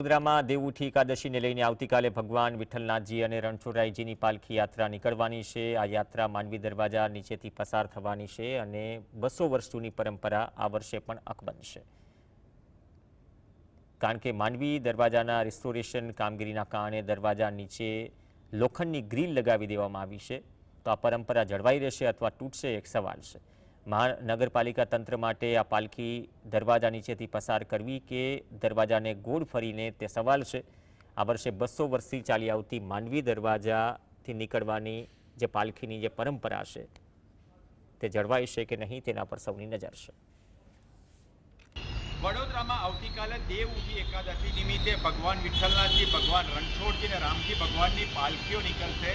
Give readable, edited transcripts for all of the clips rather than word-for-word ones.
વડોદરામાં દેવઉઠી એકાદશીને લઈને આવતીકાલે ભગવાન વિઠ્ઠલનાથજી અને રણછોડરાયજીની પાલખી યાત્રા નીકળવાની છે। આ યાત્રા માંડવી દરવાજા નીચેથી પસાર થવાની છે અને 200 વર્ષ જૂની પરંપરા આ વર્ષે પણ અકબંધ છે, કારણ કે માંડવી દરવાજાના રિસ્ટોરેશન કામગીરીના કારણે દરવાજા નીચે લોખંડની ગ્રીલ લગાવી દેવામાં આવી છે। તો આ પરંપરા જળવાઈ રહેશે અથવા તૂટશે એક સવાલ છે। મહાનગરપાલિકા તંત્ર માટે આ પાલખી દરવાજા નીચેથી પસાર કરવી કે દરવાજાને ગોળ ફરીને તે સવાલ છે। આ વર્ષે 200 વર્ષથી ચાલી આવતી માંડવી દરવાજાથી નીકળવાની જે પાલખીની જે પરંપરા છે તે જળવાઈ છે કે નહીં તેના પર સૌની નજર છે। વડોદરામાં આવતીકાલે દેવઉઠી એકાદશી નિમિત્તે ભગવાન વિઠ્ઠલનાથજી, ભગવાન રણછોડજી અને રામજી ભગવાનની પાલખીઓ નીકળશે।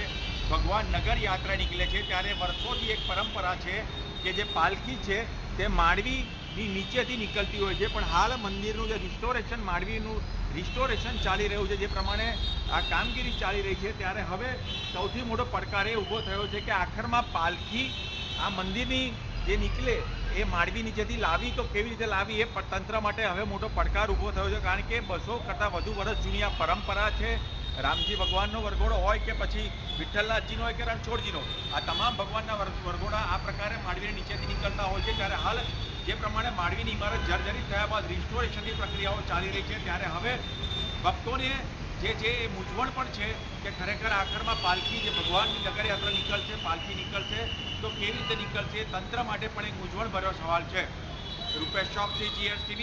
ભગવાન નગર યાત્રા નીકળે છે ત્યારે વર્ષોથી એક પરંપરા છે કે જે પાલખી છે તે માંડવીની નીચેથી નીકળતી હોય છે, પણ હાલ મંદિરનું જે રિસ્ટોરેશન, માંડવીનું રિસ્ટોરેશન ચાલી રહ્યું છે, જે પ્રમાણે આ કામગીરી ચાલી રહી છે, ત્યારે હવે સૌથી મોટો પડકાર એ ઊભો થયો છે કે આખરમાં પાલખી આ મંદિરની જે નીકળે એ માંડવી નીચેથી લાવી તો કેવી રીતે લાવી, એ તંત્ર માટે હવે મોટો પડકાર ઊભો થયો છે, કારણ કે 200 કરતાં વધુ વર્ષ જૂની આ પરંપરા છે। રામજી ભગવાનનો વરઘોડો હોય કે પછી વિઠ્ઠલનાથજીનો હોય કે રણછોડજીનો, આ તમામ ભગવાનના વરઘોડા આ પ્રકારે માંડવીની નીચેથી નીકળતા હોય છે। ત્યારે હાલ જે પ્રમાણે માંડવીની ઇમારત જર્જરિત થયા બાદ રિસ્ટોરેશનની પ્રક્રિયાઓ ચાલી રહી છે, ત્યારે હવે ભક્તોને જે છે એ મૂંઝવણ પણ છે કે ખરેખર આખરમાં પાલખી જે ભગવાનની નગરયાત્રા નીકળશે, પાલખી નીકળશે તો કેવી રીતે નીકળશે, તંત્ર માટે પણ એક મૂંઝવણ ભર્યો સવાલ છે। Rupesh Choksi, GS TV।